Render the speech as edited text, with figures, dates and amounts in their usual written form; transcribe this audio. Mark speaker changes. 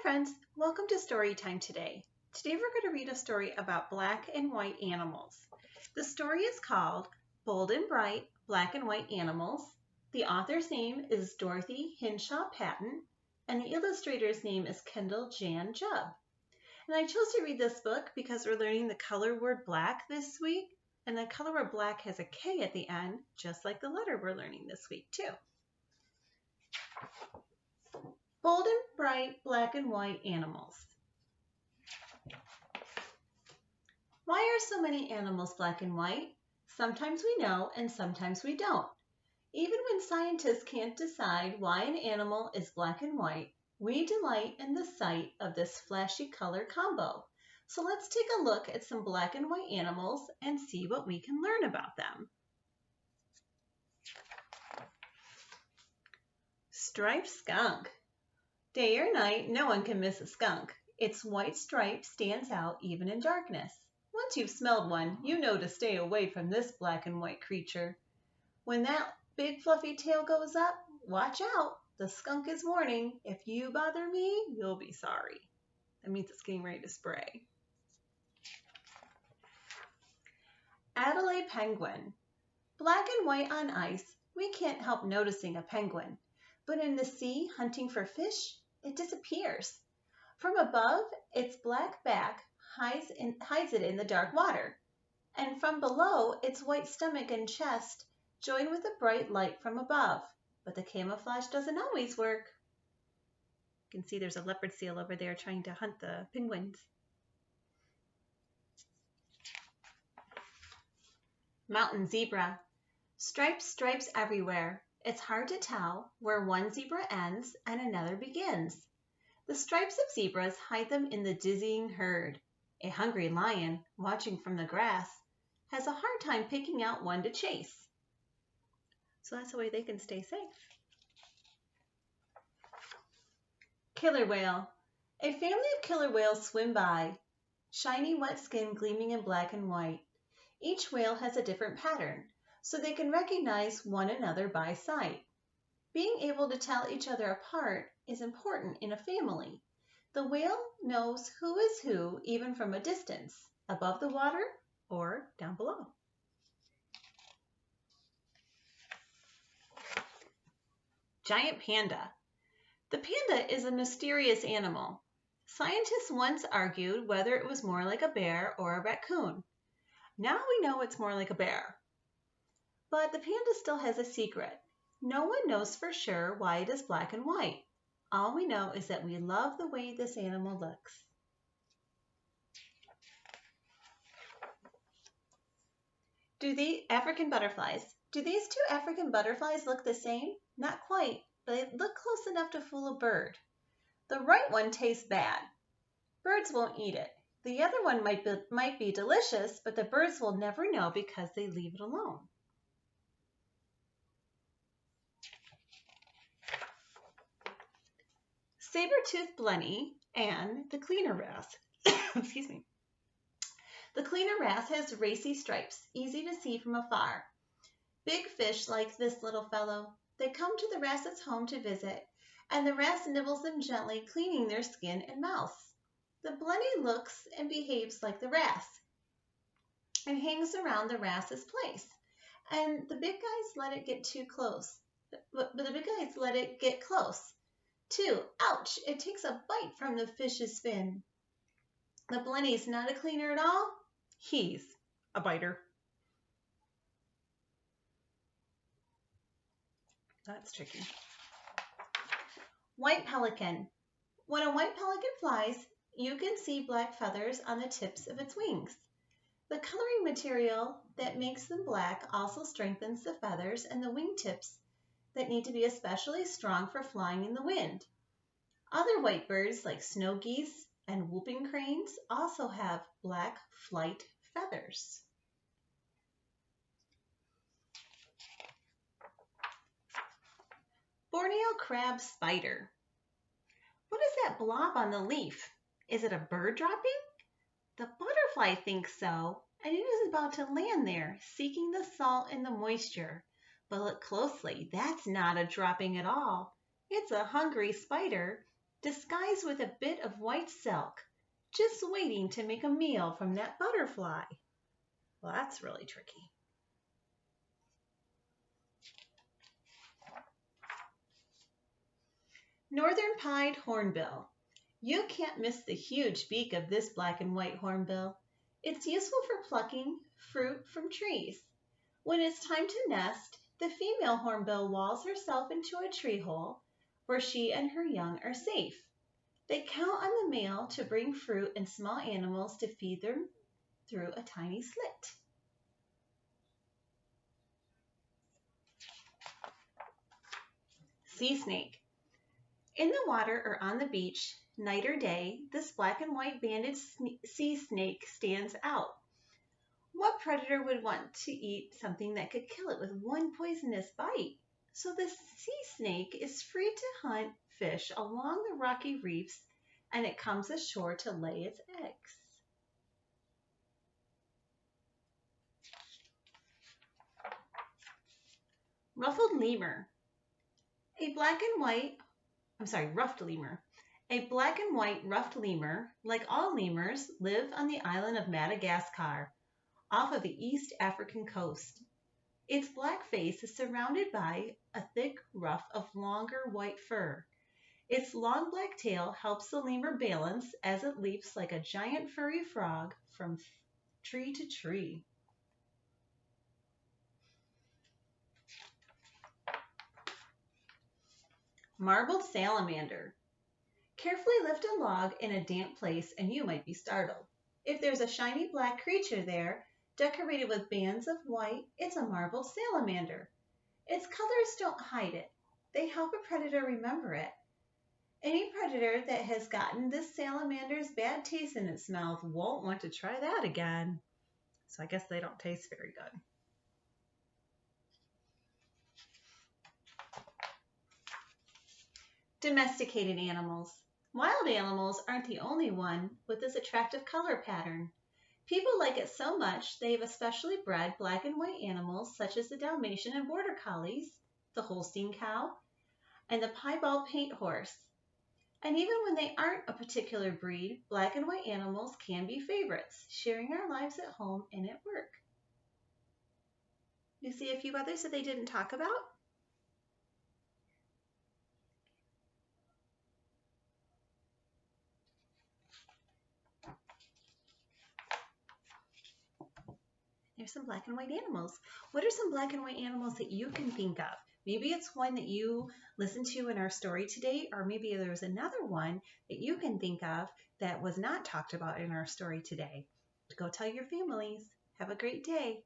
Speaker 1: friends, welcome to story time today. Today we're going to read a story about black and white animals. The story is called Bold and Bright Black and White Animals. The author's name is Dorothy Hinshaw Patten, and the illustrator's name is Kendall Jan Jubb. And I chose to read this book because we're learning the color word black this week, and the color word black has a K at the end, just like the letter we're learning this week too. Bold and bright black and white animals. Why are so many animals black and white? Sometimes we know and sometimes we don't. Even when scientists can't decide why an animal is black and white, we delight in the sight of this flashy color combo. So let's take a look at some black and white animals and see what we can learn about them. Striped skunk. Day or night, no one can miss a skunk. Its white stripe stands out even in darkness. Once you've smelled one, you know to stay away from this black and white creature. When that big fluffy tail goes up, watch out. The skunk is warning. If you bother me, you'll be sorry. That means it's getting ready to spray. Adelaide penguin. Black and white on ice, we can't help noticing a penguin. But in the sea, hunting for fish, it disappears. From above, its black back hides it in the dark water. And from below, its white stomach and chest join with a bright light from above. But the camouflage doesn't always work. You can see there's a leopard seal over there trying to hunt the penguins. Mountain zebra. Stripes everywhere. It's hard to tell where one zebra ends and another begins. The stripes of zebras hide them in the dizzying herd. A hungry lion, watching from the grass, has a hard time picking out one to chase. So that's the way they can stay safe. Killer whale. A family of killer whales swim by, shiny wet skin gleaming in black and white. Each whale has a different pattern, so they can recognize one another by sight. Being able to tell each other apart is important in a family. The whale knows who is who even from a distance, above the water or down below. Giant panda. The panda is a mysterious animal. Scientists once argued whether it was more like a bear or a raccoon. Now we know it's more like a bear. But the panda still has a secret. No one knows for sure why it is black and white. All we know is that we love the way this animal looks. African butterflies. Do these two African butterflies look the same? Not quite, but they look close enough to fool a bird. The right one tastes bad. Birds won't eat it. The other one might be delicious, but the birds will never know because they leave it alone. Saber-toothed blenny and the cleaner wrasse. Excuse me. The cleaner wrasse has racy stripes, easy to see from afar. Big fish like this little fellow. They come to the wrasse's home to visit, and the wrasse nibbles them gently, cleaning their skin and mouth. The blenny looks and behaves like the wrasse and hangs around the wrasse's place. And the big guys let it get too close. But the big guys let it get close. Too. Ouch! It takes a bite from the fish's fin. The blenny's not a cleaner at all. He's a biter. That's tricky. White pelican. When a white pelican flies, you can see black feathers on the tips of its wings. The coloring material that makes them black also strengthens the feathers and the wingtips that need to be especially strong for flying in the wind. Other white birds like snow geese and whooping cranes also have black flight feathers. Borneo crab spider. What is that blob on the leaf? Is it a bird dropping? The butterfly thinks so, and it is about to land there, seeking the salt and the moisture. But look closely, that's not a dropping at all. It's a hungry spider disguised with a bit of white silk, just waiting to make a meal from that butterfly. Well, that's really tricky. Northern pied hornbill. You can't miss the huge beak of this black and white hornbill. It's useful for plucking fruit from trees. When it's time to nest, the female hornbill walls herself into a tree hole where she and her young are safe. They count on the male to bring fruit and small animals to feed them through a tiny slit. Sea snake. In the water or on the beach, night or day, this black and white banded sea snake stands out. What predator would want to eat something that could kill it with one poisonous bite? So the sea snake is free to hunt fish along the rocky reefs, and it comes ashore to lay its eggs. Ruffed lemur. Ruffed lemur. A black and white ruffed lemur, like all lemurs, live on the island of Madagascar, off of the East African coast. Its black face is surrounded by a thick ruff of longer white fur. Its long black tail helps the lemur balance as it leaps like a giant furry frog from tree to tree. Marbled salamander. Carefully lift a log in a damp place and you might be startled. If there's a shiny black creature there, decorated with bands of white, it's a marbled salamander. Its colors don't hide it. They help a predator remember it. Any predator that has gotten this salamander's bad taste in its mouth won't want to try that again. So I guess they don't taste very good. Domesticated animals. Wild animals aren't the only one with this attractive color pattern. People like it so much they have especially bred black and white animals such as the Dalmatian and Border Collies, the Holstein cow, and the piebald paint horse. And even when they aren't a particular breed, black and white animals can be favorites, sharing our lives at home and at work. You see a few others that they didn't talk about? There's some black and white animals. What are some black and white animals that you can think of? Maybe it's one that you listened to in our story today, or maybe there's another one that you can think of that was not talked about in our story today. Go tell your families. Have a great day.